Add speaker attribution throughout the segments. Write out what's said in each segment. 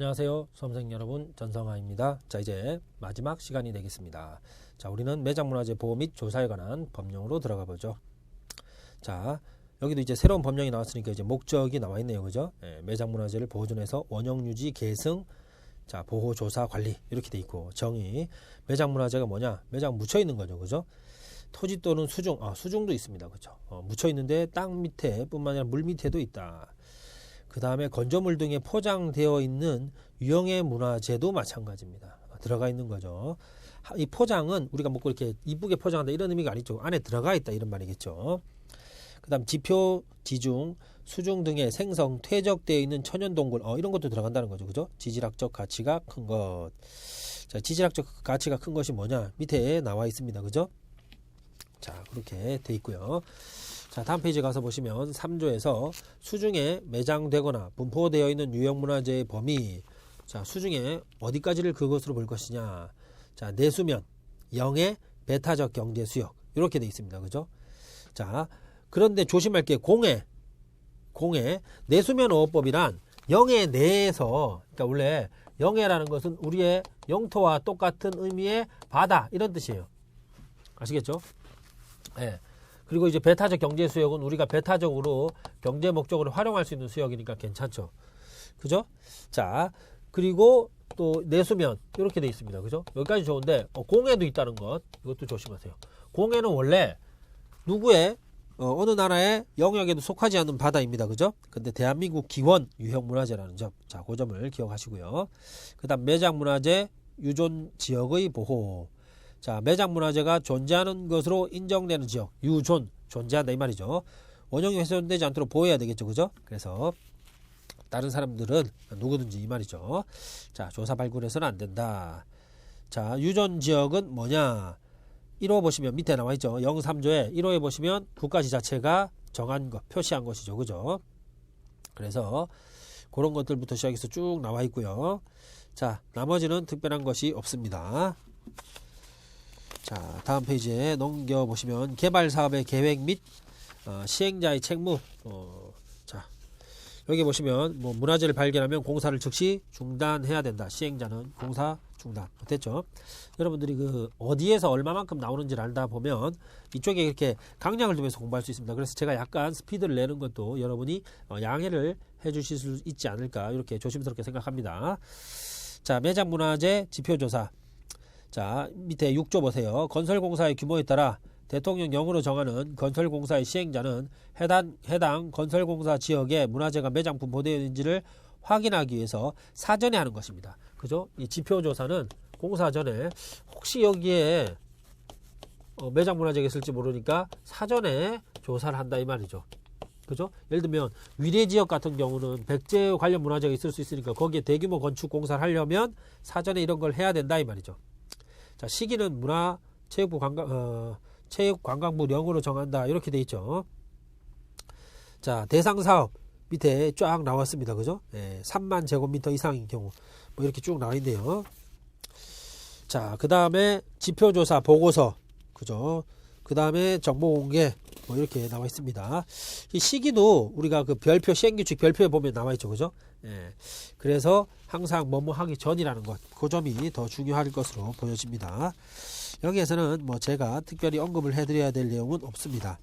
Speaker 1: 안녕하세요. 수험생 여러분, 전성화입니다. 자, 이제 마지막 시간이 되겠습니다. 자, 우리는 매장문화재 보호 및 조사에 관한 법령으로 들어가 보죠. 자, 여기도 이제 새로운 법령이 나왔으니까 이제 목적이 나와 있네요. 그죠? 매장문화재를 보존해서 원형유지, 계승, 자, 보호, 조사, 관리 이렇게 돼 있고, 정의, 매장문화재가 뭐냐? 매장 묻혀 있는 거죠. 그죠? 토지 또는 수중, 수중도 있습니다. 그죠? 묻혀 있는데 땅 밑에 뿐만 아니라 물 밑에도 있다. 그 다음에 건조물 등에 포장되어 있는 유형의 문화재도 마찬가지입니다. 들어가 있는 거죠. 이 포장은 우리가 먹고 이렇게 이쁘게 포장한다 이런 의미가 아니죠. 안에 들어가 있다 이런 말이겠죠. 그 다음 지표, 지중, 수중 등의 생성, 퇴적되어 있는 천연동굴 이런 것도 들어간다는 거죠. 그죠? 지질학적 가치가 큰 것. 자, 지질학적 가치가 큰 것이 뭐냐? 밑에 나와 있습니다. 그죠? 자, 그렇게 돼 있고요. 자, 다음 페이지 가서 보시면 3조에서 수중에 매장되거나 분포되어 있는 유형문화재의 범위, 자, 수중에 어디까지를 그것으로 볼 것이냐. 자, 내수면, 영해, 배타적 경제 수역 이렇게 돼 있습니다. 그죠? 자, 그런데 조심할 게 공해, 내수면 어업법이란 영해 내에서, 그러니까 원래 영해라는 것은 우리의 영토와 똑같은 의미의 바다 이런 뜻이에요. 아시겠죠? 예. 그리고 이제 배타적 경제 수역은 우리가 배타적으로 경제 목적으로 활용할 수 있는 수역이니까 괜찮죠. 그죠? 자, 그리고 또 내수면 이렇게 돼 있습니다. 그죠? 여기까지 좋은데 공해도 있다는 것 이것도 조심하세요. 공해는 원래 누구의 어느 나라의 영역에도 속하지 않는 바다입니다. 그죠? 근데 대한민국 기원 유형문화재라는 점, 자, 그 점을 기억하시고요. 그 다음 매장문화재 유존 지역의 보호. 자, 매장문화재가 존재하는 것으로 인정되는 지역, 유존, 존재한다 이 말이죠. 원형이 훼손되지 않도록 보호해야 되겠죠. 그죠? 그래서 다른 사람들은 누구든지 이 말이죠. 자, 조사 발굴해서는 안 된다. 자, 유존 지역은 뭐냐? 1호 보시면 밑에 나와 있죠. 03조에 1호에 보시면 국가지자체가 정한 것, 표시한 것이죠. 그죠? 그래서 그런 것들부터 시작해서 쭉 나와 있고요. 자, 나머지는 특별한 것이 없습니다. 자, 다음 페이지에 넘겨보시면 개발사업의 계획 및 시행자의 책무. 자, 여기 보시면 뭐 문화재를 발견하면 공사를 즉시 중단해야 된다. 시행자는 공사 중단. 됐죠? 여러분들이 그 어디에서 얼마만큼 나오는지를 알다 보면 이쪽에 이렇게 강약을 두면서 공부할 수 있습니다. 그래서 제가 약간 스피드를 내는 것도 여러분이 양해를 해주실 수 있지 않을까 이렇게 조심스럽게 생각합니다. 자, 매장문화재 지표조사. 자, 밑에 6조 보세요. 건설공사의 규모에 따라 대통령령으로 정하는 건설공사의 시행자는 해당 건설공사 지역에 문화재가 매장 분포되어 있는지를 확인하기 위해서 사전에 하는 것입니다. 그죠? 이 지표조사는 공사 전에 혹시 여기에 매장 문화재가 있을지 모르니까 사전에 조사를 한다 이 말이죠. 그죠? 예를 들면 위례지역 같은 경우는 백제 관련 문화재가 있을 수 있으니까 거기에 대규모 건축 공사를 하려면 사전에 이런 걸 해야 된다 이 말이죠. 자, 시기는 체육관광부령으로 정한다 이렇게 돼 있죠. 자, 대상사업 밑에 쫙 나왔습니다. 그죠? 3만 제곱미터 이상인 경우 뭐 이렇게 쭉 나와 있네요. 자, 그 다음에 지표조사 보고서, 그죠? 그 다음에 정보공개 뭐 이렇게 나와 있습니다. 이 시기도 우리가 그 별표 시행규칙 별표에 보면 나와 있죠. 그죠? 그래서 항상 뭐뭐 하기 전이라는 것, 그 점이 더 중요할 것으로 보여집니다. 여기에서는 뭐 제가 특별히 언급을 해드려야 될 내용은 없습니다.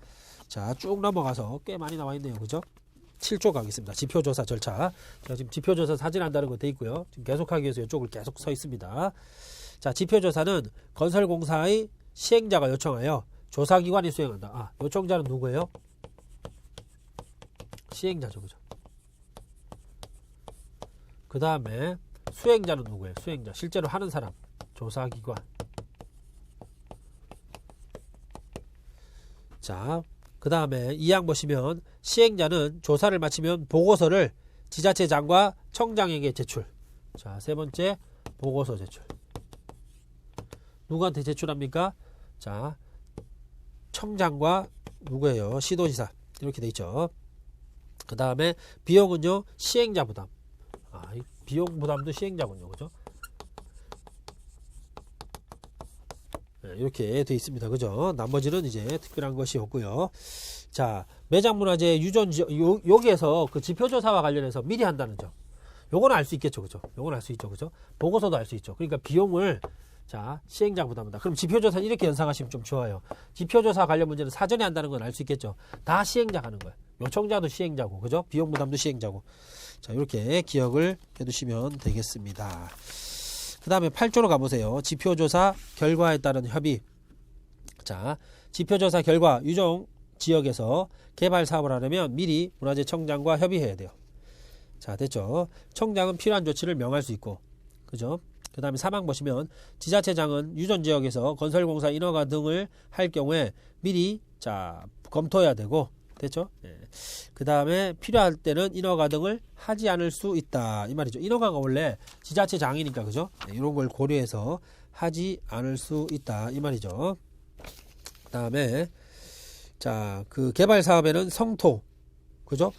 Speaker 1: 자, 쭉 넘어가서 꽤 많이 나와 있네요. 그죠? 7조 가겠습니다. 지표조사 절차. 제가 지금 지표조사 사진한다는 거 돼 있고요. 지금 계속하기 위해서 이쪽을 계속 서 있습니다. 자, 지표조사는 건설공사의 시행자가 요청하여 조사기관이 수행한다. 요청자는 누구예요? 시행자죠. 그죠? 그 다음에 수행자는 누구예요? 수행자. 실제로 하는 사람. 조사기관. 자, 그 다음에 2항 보시면 시행자는 조사를 마치면 보고서를 지자체장과 청장에게 제출. 자, 세 번째 보고서 제출. 누구한테 제출합니까? 자, 청장과 누구예요? 시도지사. 이렇게 돼 있죠. 그 다음에 비용은요, 시행자 부담. 비용 부담도 시행자군요. 그죠? 이렇게 돼 있습니다. 그죠? 나머지는 이제 특별한 것이 없고요. 자, 매장문화재 유존지역, 여기에서 그 지표조사와 관련해서 미리 한다는 점. 요거는 알 수 있겠죠. 그죠? 요거는 알 수 있죠. 그죠? 보고서도 알 수 있죠. 그러니까 비용을 자, 시행자 부담한다. 그럼 지표조사는 이렇게 연상하시면 좀 좋아요. 지표조사 관련 문제는 사전에 한다는 건 알 수 있겠죠. 다 시행자 하는 거예요. 요청자도 시행자고, 그죠? 비용 부담도 시행자고. 자, 이렇게 기억을 해두시면 되겠습니다. 그 다음에 8조로 가보세요. 지표조사 결과에 따른 협의. 자, 지표조사 결과 유종 지역에서 개발 사업을 하려면 미리 문화재청장과 협의해야 돼요. 자, 됐죠? 청장은 필요한 조치를 명할 수 있고, 그죠? 그 다음에 3항 보시면 지자체장은 유전 지역에서 건설공사 인허가 등을 할 경우에 미리 자 검토해야 되고, 됐죠? 예. 그 다음에 필요할 때는 인허가 등을 하지 않을 수 있다 이 말이죠. 인허가가 원래 지자체장이니까, 그죠? 예, 이런 걸 고려해서 하지 않을 수 있다 이 말이죠. 그 다음에 자, 그 개발 사업에는 성토, 그죠?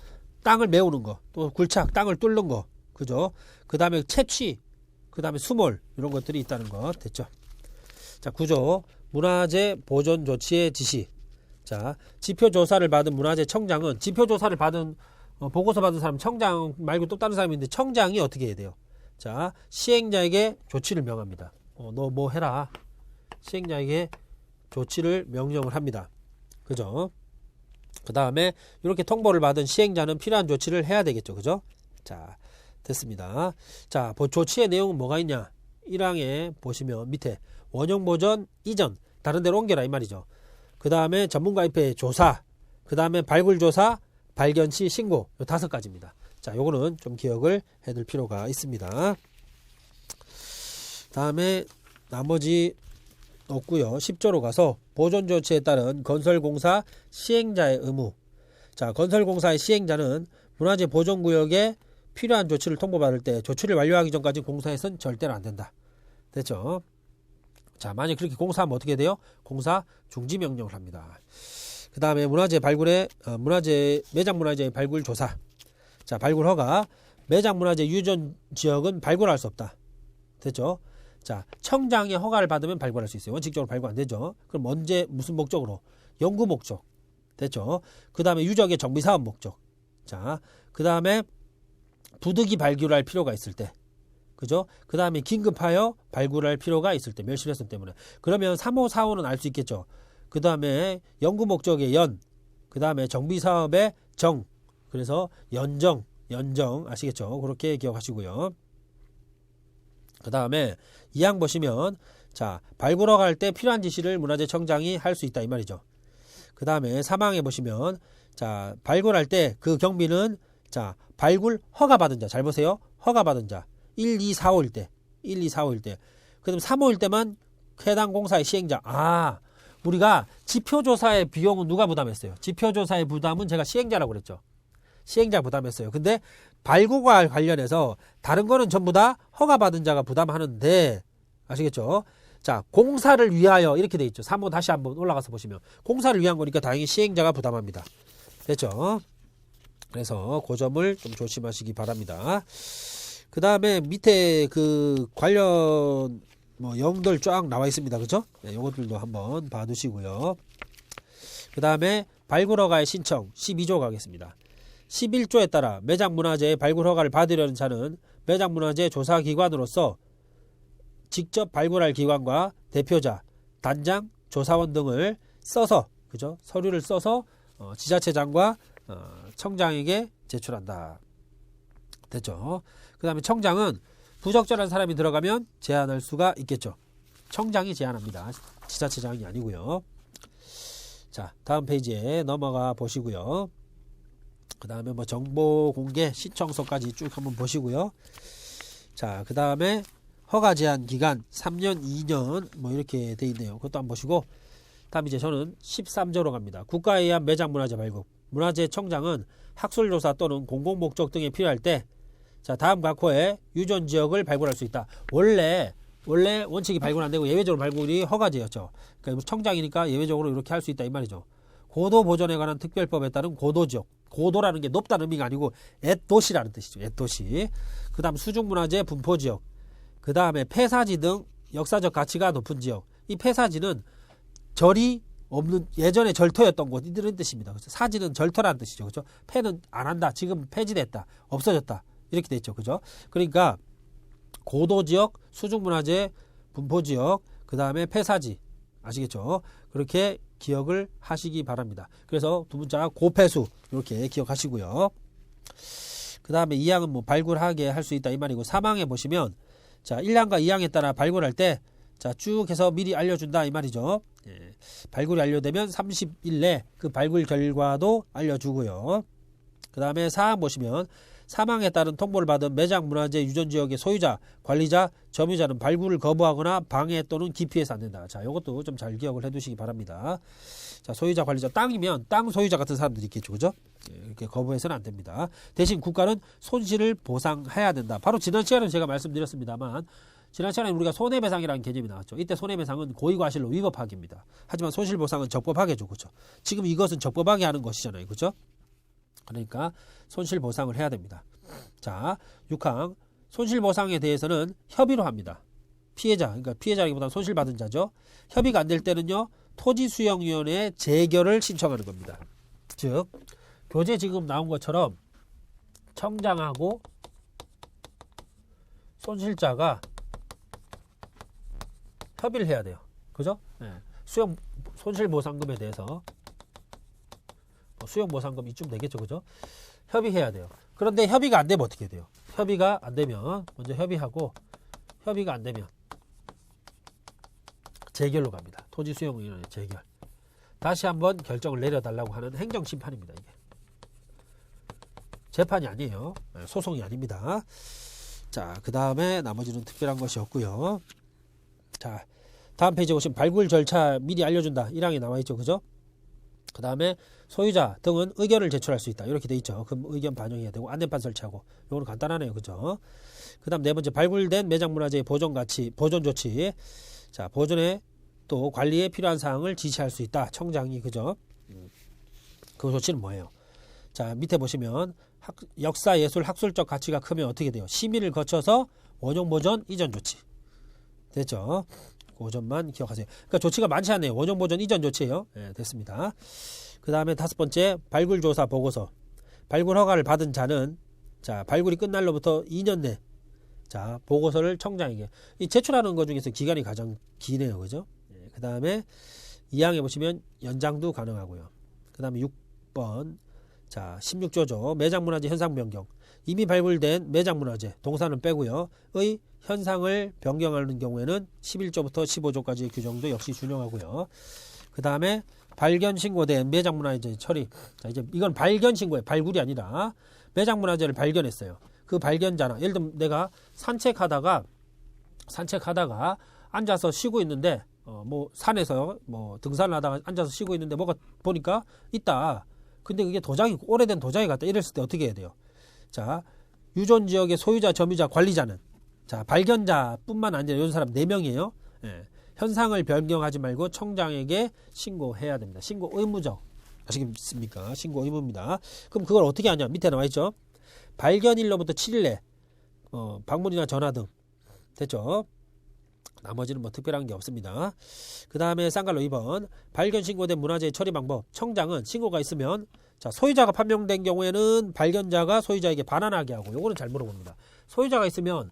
Speaker 1: 땅을 메우는 거, 또 굴착, 땅을 뚫는 거, 그죠? 그 다음에 채취, 그 다음에 수몰, 이런 것들이 있다는 거 됐죠? 자, 9조 문화재 보존 조치의 지시. 자, 지표조사를 받은 문화재청장은 지표조사를 받은 보고서 받은 사람 청장 말고 또 다른 사람이 있는데 청장이 어떻게 해야 돼요? 자, 시행자에게 조치를 명합니다. 너 뭐 해라. 시행자에게 조치를 명령을 합니다. 그죠? 그 다음에 이렇게 통보를 받은 시행자는 필요한 조치를 해야 되겠죠. 그죠? 자, 됐습니다. 자, 조치의 내용은 뭐가 있냐? 1항에 보시면 밑에 원형 보전 이전 다른 데로 옮겨라 이 말이죠. 그 다음에 전문가협회 조사, 그 다음에 발굴조사, 발견시 신고, 요 5가지입니다. 자, 요거는 좀 기억을 해둘 필요가 있습니다. 다음에 나머지 없고요. 10조로 가서 보존조치에 따른 건설공사 시행자의 의무. 자, 건설공사의 시행자는 문화재 보존구역에 필요한 조치를 통보받을 때 조치를 완료하기 전까지 공사에선 절대로 안 된다. 됐죠? 자, 만약 그렇게 공사하면 어떻게 돼요? 공사 중지 명령을 합니다. 그 다음에 문화재 발굴의 매장 문화재의 발굴 조사. 자, 발굴 허가. 매장 문화재 유전 지역은 발굴할 수 없다. 됐죠? 자, 청장의 허가를 받으면 발굴할 수 있어요. 원칙적으로 발굴 안 되죠. 그럼 언제 무슨 목적으로? 연구 목적. 됐죠? 그 다음에 유적의 정비 사업 목적. 자, 그 다음에 부득이 발굴할 필요가 있을 때. 그죠? 그 다음에 긴급하여 발굴할 필요가 있을 때, 멸실훼손 때문에. 그러면 3호, 4호는 알 수 있겠죠. 그 다음에 연구 목적의 연, 그 다음에 정비 사업의 정, 그래서 연정 아시겠죠? 그렇게 기억하시고요. 그 다음에 2항 보시면 자, 발굴허가 할 때 필요한 지시를 문화재청장이 할 수 있다 이 말이죠. 그 다음에 3항에 보시면 자, 발굴할 때 그 경비는 자, 발굴 허가 받은 자, 잘 보세요. 허가 받은 자 1, 2, 4, 5일 때, 그 다음 3, 5일 때만 해당 공사의 시행자. 아, 우리가 지표조사의 비용은 누가 부담했어요? 지표조사의 부담은 제가 시행자라고 그랬죠. 시행자 부담했어요. 근데 발굴과 관련해서 다른 거는 전부 다 허가받은 자가 부담하는데, 아시겠죠? 자, 공사를 위하여 이렇게 돼 있죠. 3호 다시 한번 올라가서 보시면 공사를 위한 거니까 당연히 시행자가 부담합니다. 됐죠? 그래서 그 점을 좀 조심하시기 바랍니다. 그 다음에 밑에 그 관련 영들 쫙 나와 있습니다. 그죠? 네, 요것들도 한번 봐두시고요. 그 다음에 발굴허가의 신청 12조 가겠습니다. 11조에 따라 매장문화재의 발굴허가를 받으려는 자는 매장문화재 조사기관으로서 직접 발굴할 기관과 대표자, 단장, 조사원 등을 써서, 그죠? 서류를 써서 지자체장과 청장에게 제출한다. 됐죠? 그 다음에 청장은 부적절한 사람이 들어가면 제한할 수가 있겠죠. 청장이 제한합니다. 지자체장이 아니고요. 자, 다음 페이지에 넘어가 보시고요. 그 다음에 정보 공개 신청서까지 쭉 한번 보시고요. 자, 그 다음에 허가 제한 기간 3년, 2년 이렇게 돼 있네요. 그것도 한번 보시고, 다음 이제 저는 13조로 갑니다. 국가에 의한 매장문화재 발굴. 문화재청장은 학술조사 또는 공공목적 등에 필요할 때, 자, 다음 각 호에 유전 지역을 발굴할 수 있다. 원래 원칙이 발굴 안 되고 예외적으로 발굴이 허가제였죠. 그러니까 청장이니까 예외적으로 이렇게 할 수 있다 이 말이죠. 고도 보존에 관한 특별법에 따른 고도지역. 고도라는 게 높다는 의미가 아니고 앳도시라는 뜻이죠. 앳도시. 그 다음 수중문화재 분포지역. 그 다음에 폐사지 등 역사적 가치가 높은 지역. 이 폐사지는 절이 없는 예전에 절터였던 곳 이런 뜻입니다. 그렇죠? 사지는 절터라는 뜻이죠. 그렇죠? 폐는 안 한다. 지금 폐지됐다. 없어졌다. 이렇게 돼 있죠. 그죠? 그러니까 고도지역, 수중문화재, 분포지역, 그 다음에 폐사지. 아시겠죠? 그렇게 기억을 하시기 바랍니다. 그래서 두 문자 고폐수 이렇게 기억하시고요. 그 다음에 2항은 뭐 발굴하게 할 수 있다 이 말이고 3항에 보시면 자 1항과 2항에 따라 발굴할 때 자 쭉 해서 미리 알려준다 이 말이죠. 예, 발굴이 완료되면 30일 내 그 발굴 결과도 알려주고요. 그 다음에 4항 보시면 사망에 따른 통보를 받은 매장문화재 유전지역의 소유자, 관리자, 점유자는 발굴을 거부하거나 방해 또는 기피해서 안 된다. 자, 이것도 좀 잘 기억을 해두시기 바랍니다. 자, 소유자, 관리자, 땅이면 땅 소유자 같은 사람들이 있겠죠, 그죠? 이렇게 거부해서는 안 됩니다. 대신 국가는 손실을 보상해야 된다. 바로 지난 시간에 제가 말씀드렸습니다만, 지난 시간에 우리가 손해배상이라는 개념이 나왔죠. 이때 손해배상은 고의과실로 위법하기입니다. 하지만 손실보상은 적법하게죠, 그죠? 지금 이것은 적법하게 하는 것이잖아요, 그죠? 그러니까 손실보상을 해야 됩니다. 자, 6항 손실보상에 대해서는 협의로 합니다. 피해자, 그러니까 피해자라기보다는 손실받은 자죠. 협의가 안 될 때는요. 토지수용위원회에 재결을 신청하는 겁니다. 즉 교재 지금 나온 것처럼 청장하고 손실자가 협의를 해야 돼요. 그죠? 네. 수용 손실보상금에 대해서 수용보상금 이쯤 되겠죠, 그죠? 협의해야 돼요. 그런데 협의가 안 되면 어떻게 돼요? 협의가 안 되면 먼저 협의하고 협의가 안 되면 재결로 갑니다. 토지수용위원회 재결. 다시 한번 결정을 내려달라고 하는 행정심판입니다. 이게 재판이 아니에요. 소송이 아닙니다. 자, 그 다음에 나머지는 특별한 것이 없고요. 자, 다음 페이지에 보시면 발굴 절차 미리 알려준다. 1항에 나와있죠, 그죠? 그 다음에 소유자 등은 의견을 제출할 수 있다. 이렇게 돼 있죠. 그럼 의견 반영해야 되고 안내판 설치하고. 요거는 간단하네요. 그죠? 그 다음 네 번째 발굴된 매장문화재의 보존가치, 보존조치. 자, 보존에 또 관리에 필요한 사항을 지시할 수 있다. 청장이. 그죠? 그 조치는 뭐예요? 자, 밑에 보시면 역사, 예술, 학술적 가치가 크면 어떻게 돼요? 심의를 거쳐서 원용보존 이전 조치. 됐죠? 그 점만 기억하세요. 그러니까 조치가 많지 않네요. 원용보존 이전 조치예요. 네, 됐습니다. 그 다음에 다섯 번째 발굴조사 보고서. 발굴 허가를 받은 자는 자 발굴이 끝날 로부터 2년 내 자 보고서를 청장에게 이 제출하는 것 중에서 기간이 가장 기네요. 그죠? 네, 그 다음에 2항에 보시면 연장도 가능하고요. 그 다음에 6번 자 16조죠. 매장문화재 현상 변경. 이미 발굴된 매장문화재 동사는 빼고요. 의 현상을 변경하는 경우에는 11조부터 15조까지의 규정도 역시 준용하고요. 그 다음에 발견 신고된 매장문화재 처리. 자, 이제 이건 발견 신고예요. 발굴이 아니라 매장문화재를 발견했어요. 그 발견자나 예를 들면 내가 산책하다가 앉아서 쉬고 있는데 뭐 산에서 뭐 등산을 하다가 앉아서 쉬고 있는데 뭐가 보니까 있다. 근데 그게 도장이 오래된 도장이 같다. 이랬을 때 어떻게 해야 돼요? 자, 유존 지역의 소유자, 점유자, 관리자는 자, 발견자뿐만 아니라 이런 사람 4명이에요. 예. 현상을 변경하지 말고 청장에게 신고해야 됩니다. 신고 의무죠. 아시겠습니까? 신고 의무입니다. 그럼 그걸 어떻게 하냐? 밑에 나와 있죠. 발견일로부터 7일 내 방문이나 전화 등 됐죠? 나머지는 뭐 특별한 게 없습니다. 그 다음에 쌍갈로 2번 발견 신고된 문화재 처리 방법. 청장은 신고가 있으면 자 소유자가 판명된 경우에는 발견자가 소유자에게 반환하게 하고 요거는 잘 물어봅니다. 소유자가 있으면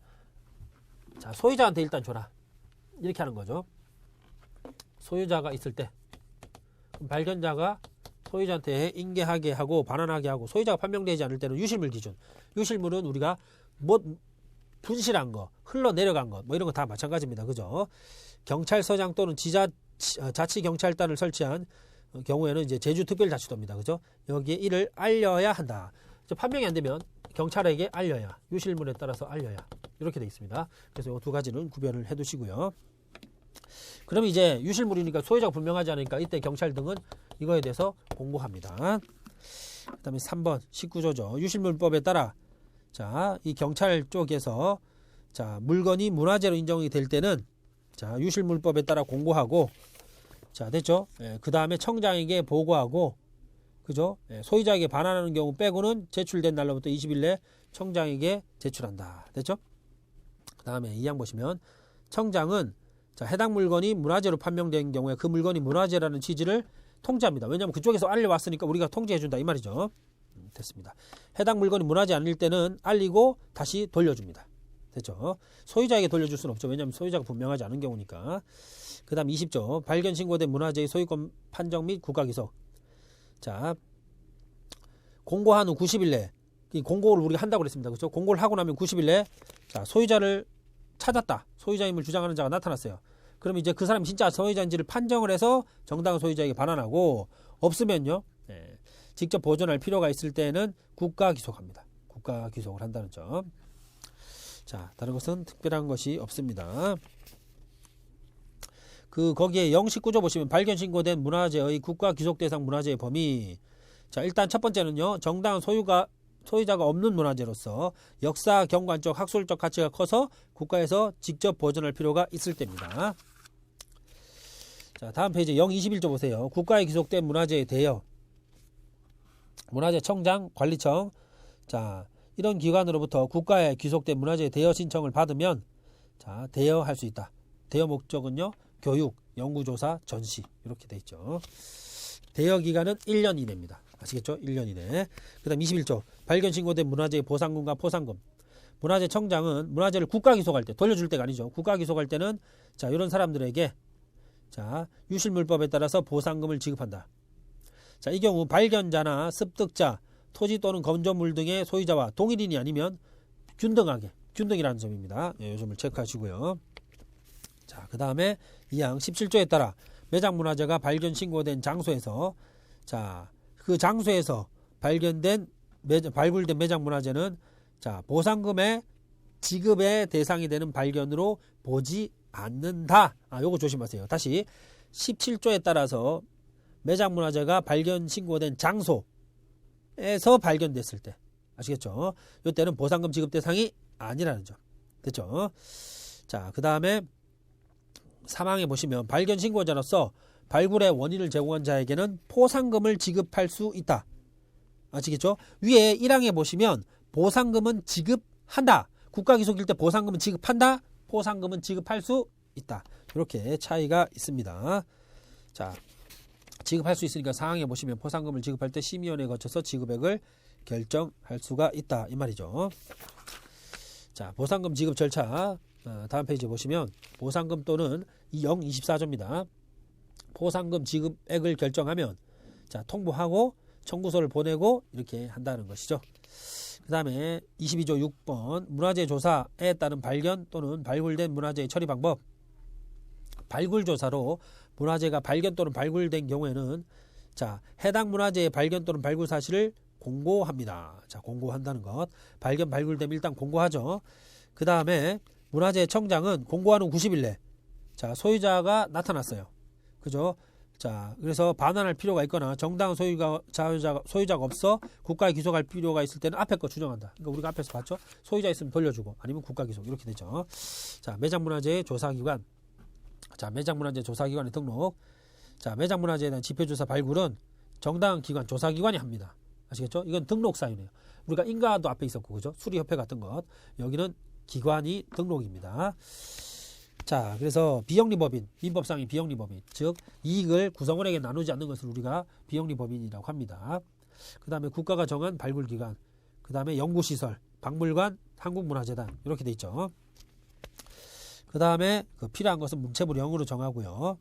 Speaker 1: 자 소유자한테 일단 줘라 이렇게 하는 거죠. 소유자가 있을 때 발견자가 소유자한테 인계하게 하고 반환하게 하고 소유자가 판명되지 않을 때는 유실물 기준. 유실물은 우리가 뭐 분실한 거, 흘러내려간 거, 뭐 이런 거 다 마찬가지입니다. 그죠? 경찰서장 또는 자치경찰단을 설치한 경우에는 이제 제주특별자치도입니다. 그죠? 여기에 이를 알려야 한다. 판명이 안 되면 경찰에게 알려야, 유실물에 따라서 알려야. 이렇게 되어 있습니다. 그래서 이 두 가지는 구별을 해 두시고요. 그럼 이제 유실물이니까 소유자가 분명하지 않으니까 이때 경찰 등은 이거에 대해서 공고합니다. 그 다음에 3번 19조죠. 유실물법에 따라 자, 이 경찰 쪽에서 자, 물건이 문화재로 인정이 될 때는 자, 유실물법에 따라 공고하고 자, 됐죠? 예, 그 다음에 청장에게 보고하고 그죠? 예, 소유자에게 반환하는 경우 빼고는 제출된 날로부터 20일 내 청장에게 제출한다. 됐죠? 그 다음에 2항 보시면 청장은 자, 해당 물건이 문화재로 판명된 경우에 그 물건이 문화재라는 취지를 통지합니다. 왜냐하면 그쪽에서 알려왔으니까 우리가 통지해준다 이 말이죠. 됐습니다. 해당 물건이 문화재 아닐 때는 알리고 다시 돌려줍니다. 됐죠? 소유자에게 돌려줄 수는 없죠. 왜냐하면 소유자가 분명하지 않은 경우니까. 그 다음 20조 발견 신고된 문화재의 소유권 판정 및 국가기속. 자, 공고한 후 90일 내 이 공고를 우리가 한다고 그랬습니다. 그렇죠? 공고를 하고 나면 90일 내 자, 소유자를 찾았다. 소유자임을 주장하는 자가 나타났어요. 그럼 이제 그 사람이 진짜 소유자인지를 판정을 해서 정당한 소유자에게 반환하고, 없으면요, 직접 보존할 필요가 있을 때는 국가기속합니다. 국가기속을 한다는 점. 자, 다른 것은 특별한 것이 없습니다. 거기에 영식구조 보시면 발견 신고된 문화재의 국가기속 대상 문화재의 범위. 자, 일단 첫 번째는요, 정당한 소유자가 없는 문화재로서 역사, 경관적, 학술적 가치가 커서 국가에서 직접 보존할 필요가 있을 때입니다. 자, 다음 페이지 021조 보세요. 국가에 기속된 문화재에 대여. 문화재청장, 관리청. 자, 이런 기관으로부터 국가에 귀속된 문화재의 대여 신청을 받으면, 자, 대여할 수 있다. 대여 목적은요, 교육, 연구조사, 전시 이렇게 돼 있죠. 대여 기간은 1년 이내입니다. 아시겠죠? 1년 이내. 그 다음 21조 발견 신고된 문화재의 보상금과 포상금. 문화재청장은 문화재를 국가 기속할 때, 돌려줄 때가 아니죠. 국가 기속할 때는 자, 이런 사람들에게 자, 유실물법에 따라서 보상금을 지급한다. 자, 이 경우 발견자나 습득자, 토지 또는 건조물 등의 소유자와 동일인이 아니면 균등이라는 점입니다. 이 점을 체크하시고요. 자, 그 다음에 2항 17조에 따라 매장 문화재가 발견 신고된 장소에서, 자, 그 장소에서 발굴된 매장 문화재는 자, 보상금의 지급의 대상이 되는 발견으로 보지 않는다. 요거 조심하세요. 다시 17조에 따라서 매장 문화재가 발견 신고된 장소에서 발견됐을 때, 아시겠죠? 이때는 보상금 지급 대상이 아니라는 점. 됐죠? 자, 그 다음에 3항에 보시면 발견 신고자로서 발굴의 원인을 제공한 자에게는 포상금을 지급할 수 있다. 아시겠죠? 위에 1항에 보시면 보상금은 지급한다. 국가기속일 때 보상금은 지급한다. 포상금은 지급할 수 있다. 이렇게 차이가 있습니다. 자, 지급할 수 있으니까 4항에 보시면 포상금을 지급할 때 심의위원회에 거쳐서 지급액을 결정할 수가 있다. 이 말이죠. 자, 보상금 지급 절차. 다음 페이지 보시면 보상금 또는 024조입니다. 포상금 지급액을 결정하면, 자, 통보하고 청구서를 보내고 이렇게 한다는 것이죠. 그 다음에 22조 6번 문화재 조사에 따른 발견 또는 발굴된 문화재의 처리 방법. 발굴조사로 문화재가 발견 또는 발굴된 경우에는, 자, 해당 문화재의 발견 또는 발굴 사실을 공고합니다. 자, 공고한다는 것. 발견 발굴되면 일단 공고하죠. 그 다음에 문화재 청장은 공고한 후 90일 내, 자, 소유자가 나타났어요. 그죠? 자, 그래서 반환할 필요가 있거나 정당한 소유자가 없어 국가에 기속할 필요가 있을 때는 앞에 거 추정한다. 그러니까 우리가 앞에서 봤죠? 소유자 있으면 돌려주고 아니면 국가 기속 이렇게 되죠. 자, 매장문화재 조사기관. 자, 매장문화재 조사기관의 등록. 자, 매장문화재에 대한 지표조사 발굴은 정당한 기관, 조사기관이 합니다. 아시겠죠? 이건 등록 사유네요. 우리가 인가도 앞에 있었고, 그죠? 수리협회 같은 것. 여기는 기관이 등록입니다. 자, 그래서 비영리법인, 민법상의 비영리법인, 즉 이익을 구성원에게 나누지 않는 것을 우리가 비영리법인이라고 합니다. 그 다음에 국가가 정한 발굴기관, 그 다음에 연구시설, 박물관, 한국문화재단 이렇게 돼 있죠. 그 다음에 필요한 것은 문체부 0으로 정하고요.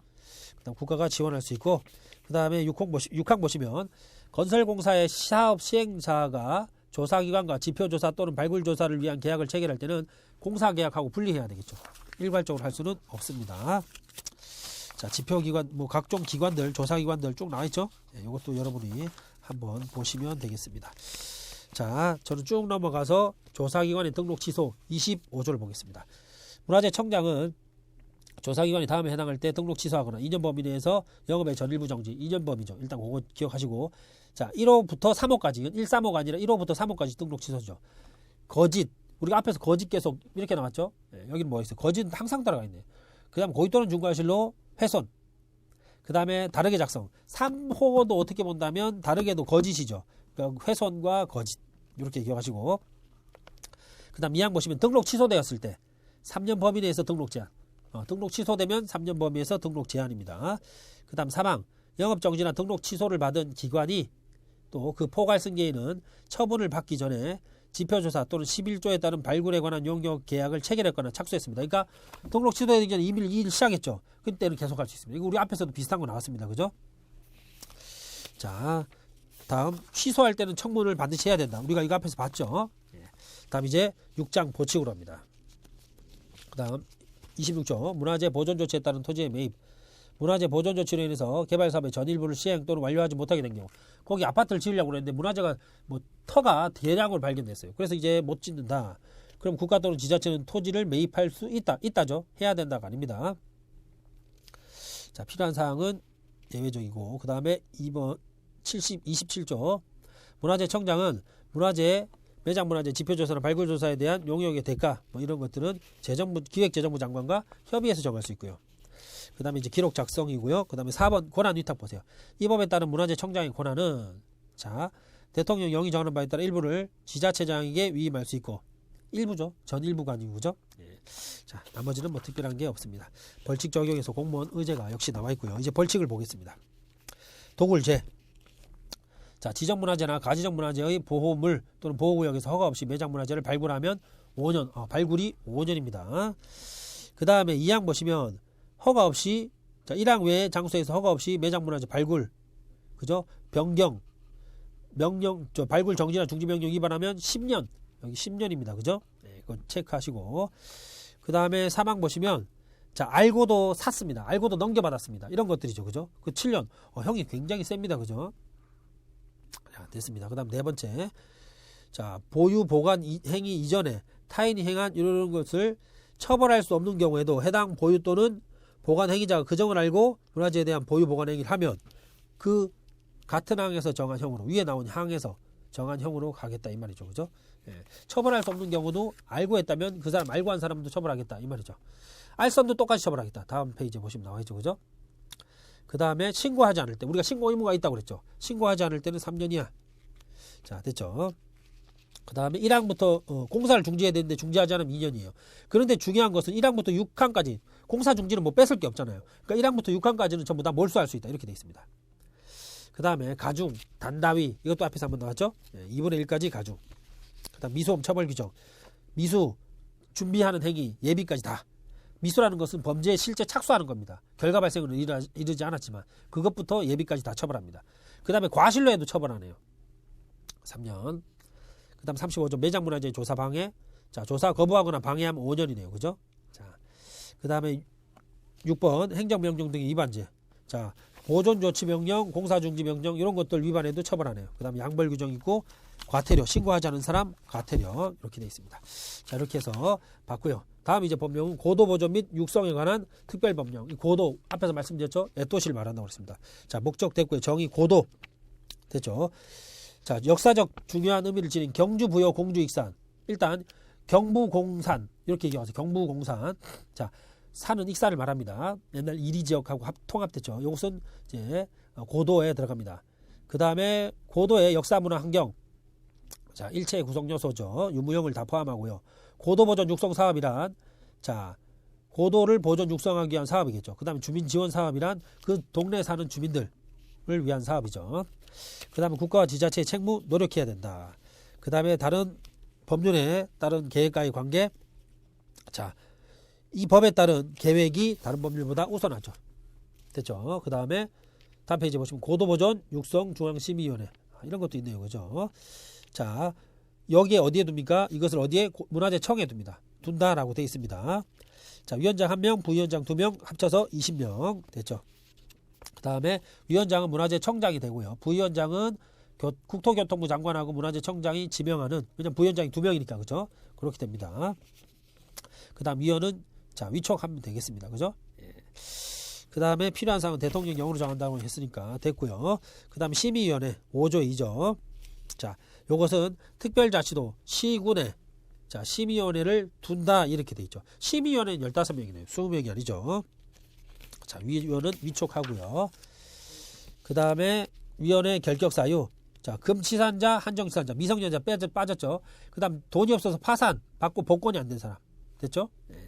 Speaker 1: 그 다음 국가가 지원할 수 있고, 그 다음에 6항 보시면 건설공사의 사업 시행사가 조사기관과 지표조사 또는 발굴조사를 위한 계약을 체결할 때는 공사계약하고 분리해야 되겠죠. 일괄적으로 할 수는 없습니다. 자, 지표기관, 각종 기관들, 조사기관들 쭉 나와있죠. 네, 이것도 여러분이 한번 보시면 되겠습니다. 자, 저는 쭉 넘어가서 조사기관의 등록 취소 25조를 보겠습니다. 문화재청장은 조사기관이 다음에 해당할 때 등록 취소하거나 2년 범위 내에서 영업의 전일부 정지, 2년 범위죠. 일단 그거 기억하시고, 자, 1호부터 3호까지, 이건 1, 3호가 아니라 1호부터 3호까지 등록 취소죠. 거짓, 우리가 앞에서 거짓 계속 이렇게 나왔죠. 네, 여기는 뭐 있어요? 거짓은 항상 따라가 있네. 그 다음 고의 또는 중과실로 훼손, 그 다음에 다르게 작성. 3호도 어떻게 본다면 다르게도 거짓이죠. 그러니까 훼손과 거짓 이렇게 기억하시고, 그 다음 2항 보시면 등록 취소되었을 때 3년 범위 내에서 등록 제한. 등록 취소되면 3년 범위에서 등록 제한입니다. 그 다음 3항 영업정지나 등록 취소를 받은 기관이, 또 그 포괄승계인은 처분을 받기 전에 지표조사 또는 11조에 따른 발굴에 관한 용역 계약을 체결했거나 착수했습니다. 그러니까 등록 취소되기 전에 이미 일 시작했죠. 그때는 계속할 수 있습니다. 이거 우리 앞에서도 비슷한 거 나왔습니다. 그죠? 자, 다음 취소할 때는 청문을 반드시 해야 된다. 우리가 이거 앞에서 봤죠. 다음 이제 6장 보칙으로 합니다. 그 다음 26조 문화재 보존 조치에 따른 토지의 매입. 문화재 보존 조치로 인해서 개발 사업의 전 일부를 시행 또는 완료하지 못하게 된 경우, 거기 아파트를 지으려고 그랬는데 문화재가 뭐 터가 대량으로 발견됐어요. 그래서 이제 못 짓는다. 그럼 국가 또는 지자체는 토지를 매입할 수 있다죠. 해야 된다가 아닙니다. 자, 필요한 사항은 예외적이고, 그 다음에 2번 27조 문화재청장은 문화재 매장 문화재 지표조사나 발굴조사에 대한 용역의 대가 뭐 이런 것들은 기획재정부 장관과 협의해서 정할 수 있고요. 그 다음에 이제 기록 작성이고요. 그 다음에 4번 권한 위탁 보세요. 이 법에 따른 문화재청장의 권한은, 자, 대통령 영의 정하는 바에 따라 일부를 지자체장에게 위임할 수 있고, 일부죠. 전 일부가 아니고, 그죠? 자, 나머지는 뭐 특별한 게 없습니다. 벌칙 적용에서 공무원 의제가 역시 나와 있고요. 이제 벌칙을 보겠습니다. 도굴죄. 자, 지정문화재나 가지정문화재의 보호물 또는 보호구역에서 허가 없이 매장문화재를 발굴하면 5년, 발굴이 5년입니다. 그 다음에 2항 보시면 허가 없이, 자, 1항 외의 장소에서 허가 없이 매장문화재 발굴, 그죠? 변경, 명령, 발굴 정지나 중지 명령 위반하면 10년, 여기 10년입니다. 그죠? 네, 이거 체크하시고. 그 다음에 3항 보시면, 자, 알고도 샀습니다. 알고도 넘겨받았습니다. 이런 것들이죠. 그죠? 그 7년. 형이 굉장히 셉니다. 그죠? 자, 됐습니다. 그 다음 네 번째. 자, 보유, 보관 행위 이전에 타인이 행한 이런 것을 처벌할 수 없는 경우에도 해당 보유 또는 보관 행위자가 그 점을 알고 문화재에 대한 보유, 보관 행위를 하면 그 같은 항에서 정한 형으로, 위에 나온 항에서 정한 형으로 가겠다. 이 말이죠. 그죠? 예. 처벌할 수 없는 경우도 알고 했다면 그 사람, 알고 한 사람도 처벌하겠다. 이 말이죠. 알선도 똑같이 처벌하겠다. 다음 페이지에 보시면 나와 있죠. 그죠? 그 다음에 신고하지 않을 때, 우리가 신고 의무가 있다고 그랬죠. 신고하지 않을 때는 3년이야. 자, 됐죠. 그 다음에 1항부터 공사를 중지해야 되는데 중지하지 않으면 2년이에요. 그런데 중요한 것은 1항부터 6항까지 공사 중지는 뭐 뺏을 게 없잖아요. 그러니까 1항부터 6항까지는 전부 다 몰수할 수 있다. 이렇게 돼 있습니다. 그 다음에 가중, 단다위, 이것도 앞에서 한번 나왔죠. 2분의 1까지 가중. 그 다음 미수험 처벌 규정, 미수, 준비하는 행위, 예비까지 다. 미수라는 것은 범죄에 실제 착수하는 겁니다. 결과 발생은 이르지 않았지만 그것부터 예비까지 다 처벌합니다. 그 다음에 과실로에도 처벌하네요. 3년. 그 다음 35조 매장문화재 조사 방해. 자, 조사 거부하거나 방해하면 5년이네요. 그죠? 자, 그 다음에 6번 행정명령 등의 위반죄. 자, 보존조치명령, 공사중지명령 이런 것들 위반해도 처벌하네요. 그 다음에 양벌 규정 있고 과태료, 신고하지 않은 사람 과태료 이렇게 되어 있습니다. 자, 이렇게 해서 봤고요. 다음 이제 법령은 고도보존 및 육성에 관한 특별법령. 이 고도 앞에서 말씀드렸죠. 애토시를 말한다고 했습니다. 자, 목적 됐고요. 정의 고도 됐죠. 자, 역사적 중요한 의미를 지닌 경주부여 공주익산. 일단 경부공산 이렇게 얘기하세요. 경부공산. 자, 산은 익산을 말합니다. 옛날 이리지역하고 통합됐죠. 이것은 이제 고도에 들어갑니다. 그 다음에 고도의 역사문화 환경. 자, 일체의 구성 요소죠. 유무형을 다 포함하고요. 고도보존 육성 사업이란, 자, 고도를 보존 육성하기 위한 사업이겠죠. 그 다음에 주민 지원 사업이란 그 동네에 사는 주민들을 위한 사업이죠. 그 다음에 국가와 지자체의 책무 노력해야 된다. 그 다음에 다른 법률에 따른 계획과의 관계. 자, 이 법에 따른 계획이 다른 법률보다 우선하죠. 됐죠. 그 다음에 다음 페이지 보시면 고도보존 육성 중앙심의위원회 이런 것도 있네요. 그죠? 자, 여기에 어디에 둡니까? 이것을 어디에? 문화재청에 둡니다. 둔다라고 되어 있습니다. 자, 위원장 1명, 부위원장 2명 합쳐서 20명 됐죠. 그 다음에 위원장은 문화재청장이 되고요. 부위원장은 국토교통부 장관하고 문화재청장이 지명하는, 왜냐면 부위원장이 2명이니까 그죠? 그렇게 됩니다. 그 다음 위원은 자, 위촉하면 되겠습니다. 그죠? 그 다음에 필요한 사항은 대통령 영으로 정한다고 했으니까 됐고요. 그 다음에 심의위원회 5조 2조. 자, 요것은 특별자치도 시군에 자, 심의위원회를 둔다 이렇게 돼 있죠. 심의위원회는 15명이네요. 20명이 아니죠. 자, 위원은 위촉하고요. 그 다음에 위원회 결격사유. 자, 금치산자, 한정치산자, 미성년자 빠졌죠. 그 다음 돈이 없어서 파산 받고 복권이 안 된 사람. 됐죠? 네.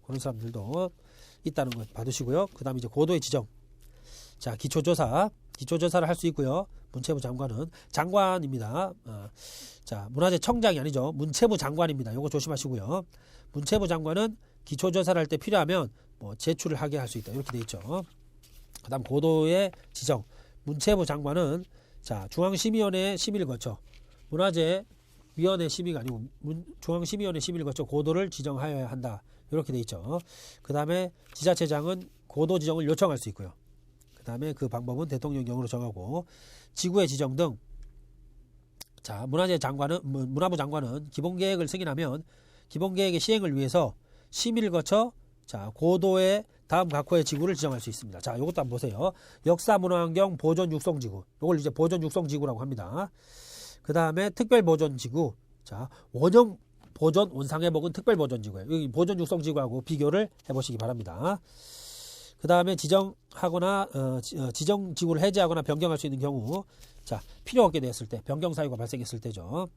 Speaker 1: 그런 사람들도 있다는 거 봐두시고요. 그 다음 이제 고도의 지정. 자, 기초조사. 기초조사를 할 수 있고요. 문체부 장관은 장관입니다. 자, 문화재 청장이 아니죠. 문체부 장관입니다. 요거 조심하시고요. 문체부 장관은 기초조사를 할 때 필요하면 뭐 제출을 하게 할 수 있다. 이렇게 돼 있죠. 그다음 고도의 지정. 문체부 장관은 자, 중앙심의위원회 심의를 거쳐 문화재위원회 심의가 아니고 중앙심의위원회 심의를 거쳐 고도를 지정하여야 한다. 이렇게 돼 있죠. 그다음에 지자체장은 고도 지정을 요청할 수 있고요. 그다음에 그 방법은 대통령령으로 정하고 지구의 지정 등 자, 문화부 장관은 기본계획을 승인하면 기본계획의 시행을 위해서 심의를 거쳐 자, 고도의 다음 각 호의 지구를 지정할 수 있습니다. 자, 요것도 한번 보세요. 역사문화환경 보존 육성지구. 요걸 이제 보존 육성지구라고 합니다. 그 다음에 특별보존지구. 자, 원형 보존 원상회복은 특별보존지구예요. 여기 보존 육성지구하고 비교를 해보시기 바랍니다. 그 다음에 지정하거나 지정지구를 해제하거나 변경할 수 있는 경우 자, 필요 없게 되었을 때 변경 사유가 발생했을 때죠.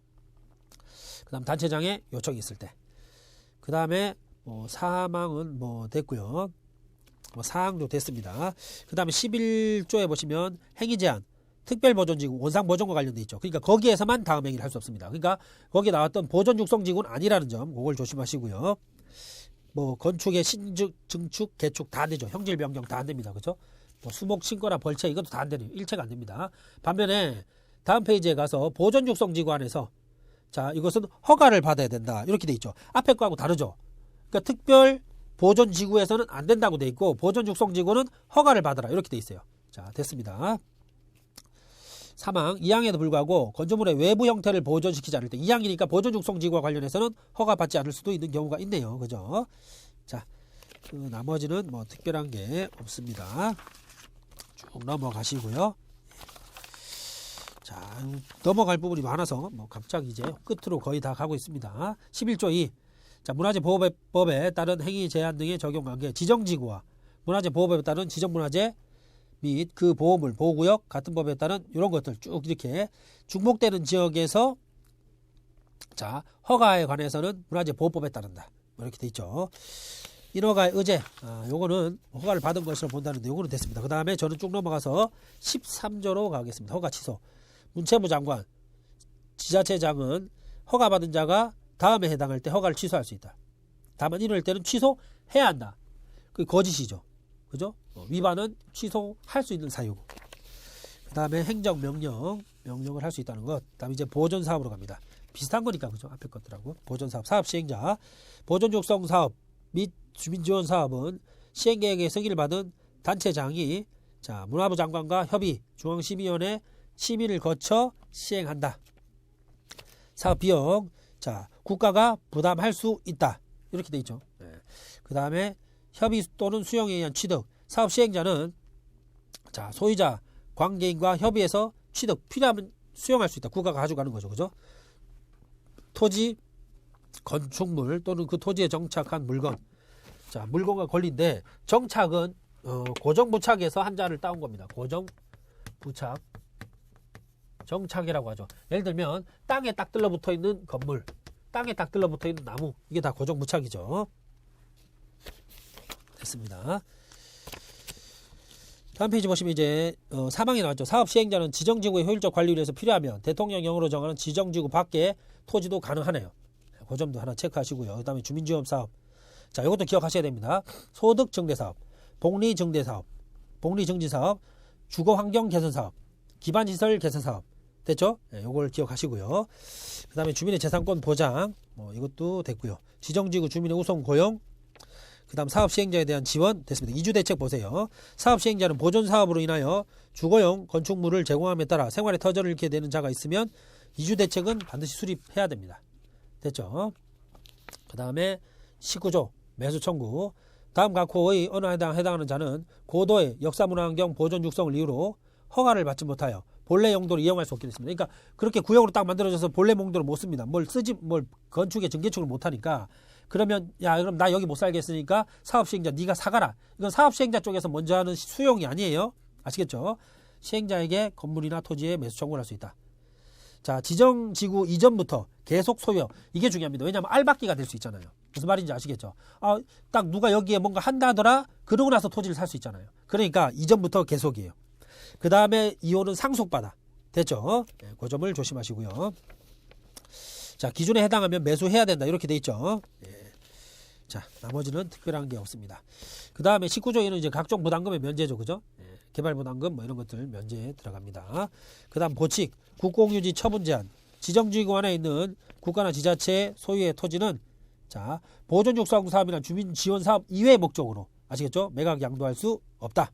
Speaker 1: 그 다음 단체장의 요청이 있을 때. 그 다음에 사망은 됐고요. 사항도 됐습니다. 그 다음에 11조에 보시면 행위제한 특별보존지구 원상보존과 관련돼 있죠. 그러니까 거기에서만 다음 행위를 할 수 없습니다. 그러니까 거기에 나왔던 보존육성지구는 아니라는 점 그걸 조심하시고요. 건축의 신축, 증축, 개축 다 안 되죠. 형질 변경 다 안 됩니다. 그죠? 수목, 신거나 벌채 이것도 다 안 되네요. 일체가 안 됩니다. 반면에 다음 페이지에 가서 보존육성지구 안에서 자, 이것은 허가를 받아야 된다. 이렇게 돼 있죠. 앞에 거하고 다르죠. 그러니까 특별 보존지구에서는 안 된다고 돼 있고 보존육성지구는 허가를 받아라. 이렇게 돼 있어요. 자, 됐습니다. 사망, 이항에도 불구하고 건조물의 외부 형태를 보존시키지 않을 때 이항이니까 보존육성지구와 관련해서는 허가받지 않을 수도 있는 경우가 있네요. 그죠? 자, 그 나머지는 특별한 게 없습니다. 쭉 넘어가시고요. 자, 넘어갈 부분이 많아서 갑자기 이제 끝으로 거의 다 가고 있습니다. 11조 2. 자, 문화재보호법에 따른 행위 제한 등의 적용 관계 지정지구와 문화재보호법에 따른 지정문화재 및 그 보호물, 보호구역 같은 법에 따른 이런 것들 쭉 이렇게 중복되는 지역에서 자, 허가에 관해서는 문화재보호법에 따른다. 이렇게 돼 있죠. 인허가의 의제, 요거는 허가를 받은 것으로 본다는데 요거는 됐습니다. 그 다음에 저는 쭉 넘어가서 13조로 가겠습니다. 허가 취소. 문체부 장관, 지자체장은 허가받은 자가 다음에 해당할 때 허가를 취소할 수 있다. 다만 이럴 때는 취소해야 한다. 그게 거짓이죠. 그죠? 위반은 취소할 수 있는 사유고. 그 다음에 행정명령을 할 수 있다는 것. 그 다음에 이제 보존사업으로 갑니다. 비슷한 거니까, 그죠? 앞에 것들하고. 보존사업, 사업시행자. 보존육성사업 및 주민지원사업은 시행계획의 승인을 받은 단체장이 자, 문화부 장관과 협의, 중앙심의위원회 심의를 거쳐 시행한다. 사업비용, 자, 국가가 부담할 수 있다. 이렇게 돼 있죠. 네. 그 다음에 협의 또는 수용에 의한 취득. 사업 시행자는 자, 소유자, 관계인과 협의해서 취득, 필요하면 수용할 수 있다. 국가가 가져가는 거죠. 그죠? 토지, 건축물 또는 그 토지에 정착한 물건. 자, 물건과 권리인데 정착은 고정부착에서 한자를 따온 겁니다. 고정부착. 정착이라고 하죠. 예를 들면 땅에 딱 들러붙어 있는 건물, 땅에 딱 들러붙어 있는 나무, 이게 다 고정부착이죠. 됐습니다. 다음 페이지 보시면 이제 사망이 나왔죠. 사업 시행자는 지정지구의 효율적 관리를 위해서 필요하면 대통령령으로 정하는 지정지구 밖의 토지도 가능하네요. 그 점도 하나 체크하시고요. 그 다음에 주민지원사업. 자, 이것도 기억하셔야 됩니다. 소득증대사업, 복리증대사업, 복리증지사업, 주거환경개선사업, 기반시설 개선사업. 됐죠? 네, 요걸 기억하시고요. 그 다음에 주민의 재산권 보장, 이것도 됐고요. 지정지구 주민의 우선 고용, 그 다음 사업 시행자에 대한 지원 됐습니다. 이주대책 보세요. 사업 시행자는 보존사업으로 인하여 주거용 건축물을 제공함에 따라 생활의 터전을 잃게 되는 자가 있으면 이주대책은 반드시 수립해야 됩니다. 됐죠? 그 다음에 19조 매수 청구. 다음 각 호의 어느 해당하는 자는 고도의 역사문화환경 보존 육성을 이유로 허가를 받지 못하여 본래 용도로 이용할 수 없게 됐습니다. 그러니까 그렇게 구역으로 딱 만들어져서 본래 용도로 못 씁니다. 뭘 건축에 증개축을 못 하니까 그러면 그럼 나 여기 못 살겠으니까 사업시행자 네가 사가라. 이건 사업시행자 쪽에서 먼저 하는 수용이 아니에요. 아시겠죠? 시행자에게 건물이나 토지에 매수 청구를 할 수 있다. 자, 지정지구 이전부터 계속 소유. 이게 중요합니다. 왜냐하면 알박기가 될 수 있잖아요. 무슨 말인지 아시겠죠? 딱 누가 여기에 뭔가 한다 하더라 그러고 나서 토지를 살 수 있잖아요. 그러니까 이전부터 계속이에요. 그 다음에 이혼은 상속받아. 됐죠? 네, 그 점을 조심하시고요. 자, 기준에 해당하면 매수해야 된다. 이렇게 돼 있죠. 네. 자, 나머지는 특별한 게 없습니다. 그 다음에 19조에는 이제 각종 부담금의 면제죠. 그죠? 네. 개발 부담금 뭐 이런 것들 면제에 들어갑니다. 그 다음 보칙, 국공유지 처분 제한. 지정지구안에 있는 국가나 지자체 소유의 토지는 자, 보존 육성 사업이나 주민 지원 사업 이외의 목적으로 아시겠죠? 매각 양도할 수 없다.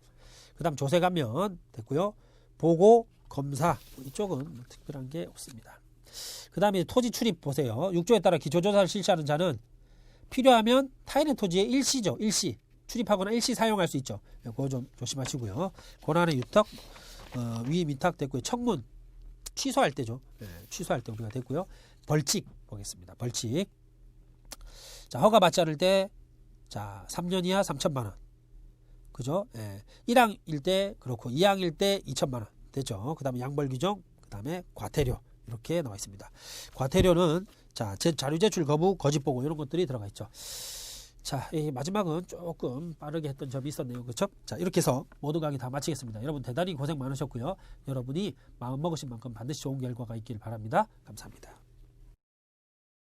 Speaker 1: 그 다음 조세 감면 됐고요. 보고 검사 이쪽은 특별한 게 없습니다. 그 다음에 토지 출입 보세요. 6조에 따라 기초조사를 실시하는 자는 필요하면 타인의 토지에 일시죠. 일시 출입하거나 일시 사용할 수 있죠. 그거 좀 조심하시고요. 권한의 유탁, 위임 위탁 됐고요. 청문 취소할 때죠. 네, 취소할 때 우리가 됐고요. 벌칙 보겠습니다. 벌칙. 자, 허가 받지 않을 때, 자, 3년 이하 3천만 원. 그죠? 예. 1항일 때, 그렇고, 2항일 때 2천만 원. 됐죠? 그 다음에 양벌 규정, 그 다음에 과태료. 이렇게 나와 있습니다. 과태료는, 자, 자료 제출 거부, 거짓 보고, 이런 것들이 들어가 있죠. 자, 이 마지막은 조금 빠르게 했던 점이 있었네요. 그렇죠? 자, 이렇게 해서 모든 강의 다 마치겠습니다. 여러분 대단히 고생 많으셨고요. 여러분이 마음 먹으신 만큼 반드시 좋은 결과가 있길 바랍니다. 감사합니다.